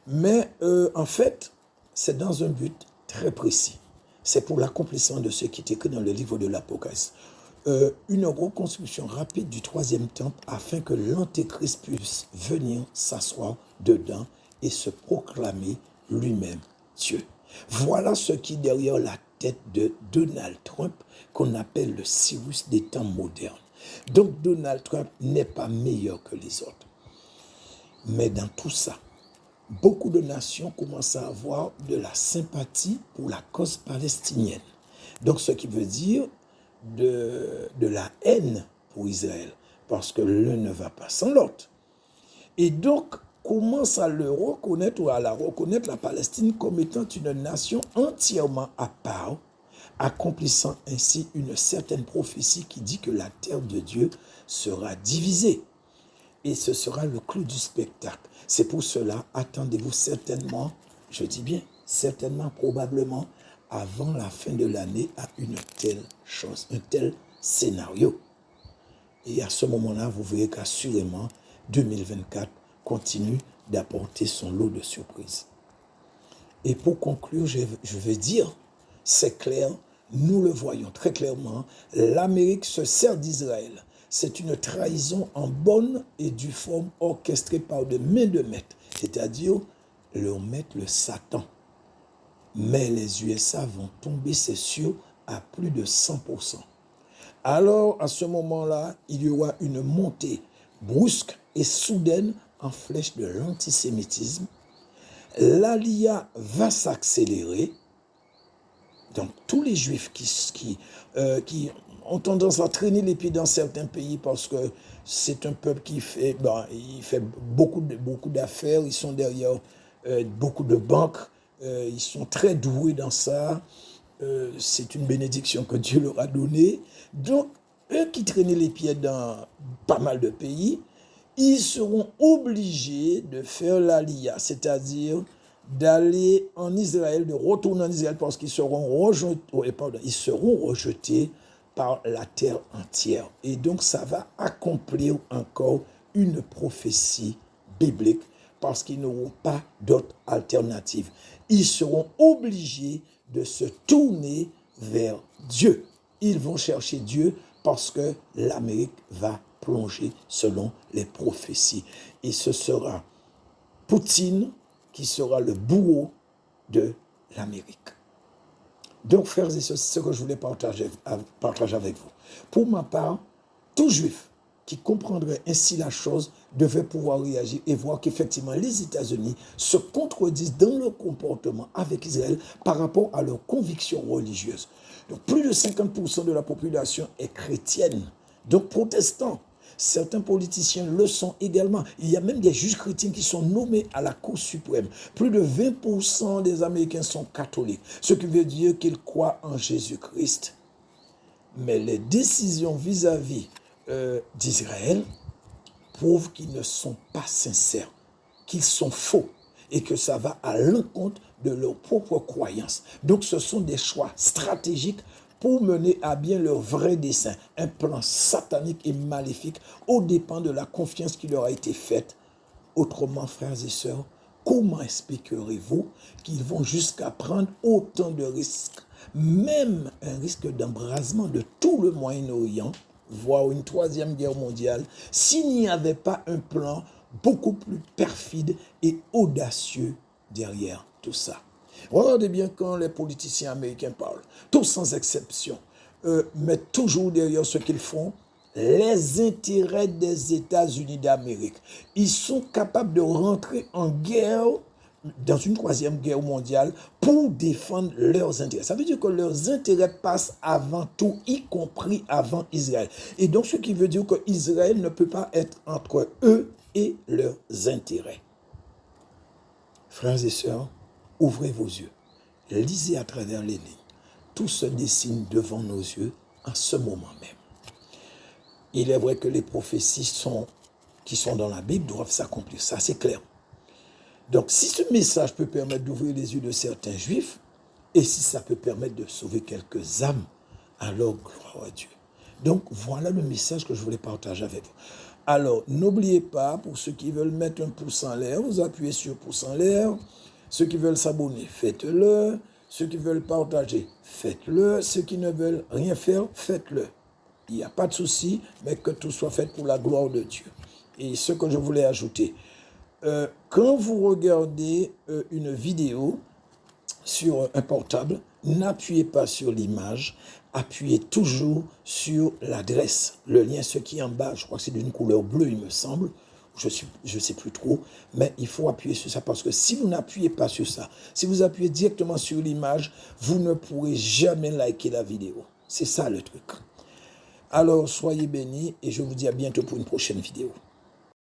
Mais en fait, c'est dans un but très précis. C'est pour l'accomplissement de ce qui est écrit dans le livre de l'Apocalypse. Une reconstruction rapide du troisième temple afin que l'Antéchrist puisse venir s'asseoir dedans et se proclamer lui-même Dieu. Voilà ce qui est derrière la tête de Donald Trump, qu'on appelle le Cyrus des temps modernes. Donc Donald Trump n'est pas meilleur que les autres. Mais dans tout ça, beaucoup de nations commencent à avoir de la sympathie pour la cause palestinienne. Donc ce qui veut dire de la haine pour Israël, parce que l'un ne va pas sans l'autre. Et donc commence à le reconnaître ou à la reconnaître, la Palestine, comme étant une nation entièrement à part, accomplissant ainsi une certaine prophétie qui dit que la terre de Dieu sera divisée. Et ce sera le clou du spectacle. C'est pour cela, attendez-vous certainement, je dis bien certainement, probablement, avant la fin de l'année, à une telle chose, un tel scénario. Et à ce moment-là, vous verrez qu'assurément, 2024 continue d'apporter son lot de surprises. Et pour conclure, je vais dire, c'est clair, nous le voyons très clairement, l'Amérique se sert d'Israël. C'est une trahison en bonne et due forme orchestrée par de mains de maître, c'est-à-dire leur maître, le Satan. Mais les USA vont tomber, c'est sûr, à plus de 100%. Alors, à ce moment-là, il y aura une montée brusque et soudaine en flèche de l'antisémitisme. L'ALIA va s'accélérer. Donc, tous les Juifs qui ont tendance à traîner les pieds dans certains pays parce que c'est un peuple qui fait, il fait beaucoup d'affaires, ils sont derrière beaucoup de banques, ils sont très doués dans ça. C'est une bénédiction que Dieu leur a donnée. Donc, eux qui traînaient les pieds dans pas mal de pays, ils seront obligés de faire l'ALIA, c'est-à-dire d'aller en Israël, de retourner en Israël parce qu'ils seront rejetés par la terre entière. Et donc, ça va accomplir encore une prophétie biblique parce qu'ils n'auront pas d'autre alternative. Ils seront obligés de se tourner vers Dieu. Ils vont chercher Dieu parce que l'Amérique va plonger selon les prophéties. Et ce sera Poutine qui sera le bourreau de l'Amérique. Donc, frères et sœurs, c'est ce que je voulais partager avec vous. Pour ma part, tout juif qui comprendrait ainsi la chose devait pouvoir réagir et voir qu'effectivement les États-Unis se contredisent dans leur comportement avec Israël par rapport à leurs convictions religieuses. Donc plus de 50% de la population est chrétienne, donc protestants. Certains politiciens le sont également. Il y a même des juges chrétiens qui sont nommés à la Cour suprême. Plus de 20% des Américains sont catholiques, ce qui veut dire qu'ils croient en Jésus-Christ. Mais les décisions vis-à-vis d'Israël prouvent qu'ils ne sont pas sincères, qu'ils sont faux et que ça va à l'encontre de leurs propres croyances. Donc ce sont des choix stratégiques pour mener à bien leur vrai dessein, un plan satanique et maléfique aux dépens de la confiance qui leur a été faite. Autrement, frères et sœurs, comment expliquerez-vous qu'ils vont jusqu'à prendre autant de risques, même un risque d'embrasement de tout le Moyen-Orient, voire une troisième guerre mondiale, s'il n'y avait pas un plan beaucoup plus perfide et audacieux derrière tout ça? Regardez bien quand les politiciens américains parlent, tous sans exception, mettent toujours derrière ce qu'ils font les intérêts des États-Unis d'Amérique. Ils sont capables de rentrer en guerre, dans une troisième guerre mondiale, pour défendre leurs intérêts. Ça veut dire que leurs intérêts passent avant tout, y compris avant Israël. Et donc, ce qui veut dire qu'Israël ne peut pas être entre eux et leurs intérêts. Frères et sœurs, ouvrez vos yeux, lisez à travers les lignes. Tout se dessine devant nos yeux en ce moment même. Il est vrai que les prophéties qui sont dans la Bible doivent s'accomplir, ça c'est clair. Donc si ce message peut permettre d'ouvrir les yeux de certains juifs, et si ça peut permettre de sauver quelques âmes, alors gloire à Dieu. Donc voilà le message que je voulais partager avec vous. Alors, n'oubliez pas, pour ceux qui veulent mettre un pouce en l'air, vous appuyez sur pouce en l'air. Ceux qui veulent s'abonner, faites-le. Ceux qui veulent partager, faites-le. Ceux qui ne veulent rien faire, faites-le. Il n'y a pas de souci, mais que tout soit fait pour la gloire de Dieu. Et ce que je voulais ajouter, quand vous regardez une vidéo sur un portable, n'appuyez pas sur l'image, appuyez toujours sur l'adresse. Le lien, ce qui est en bas, je crois que c'est d'une couleur bleue, il me semble. Je sais plus trop, mais il faut appuyer sur ça parce que si vous n'appuyez pas sur ça, si vous appuyez directement sur l'image, vous ne pourrez jamais liker la vidéo. C'est ça le truc. Alors, soyez bénis et je vous dis à bientôt pour une prochaine vidéo.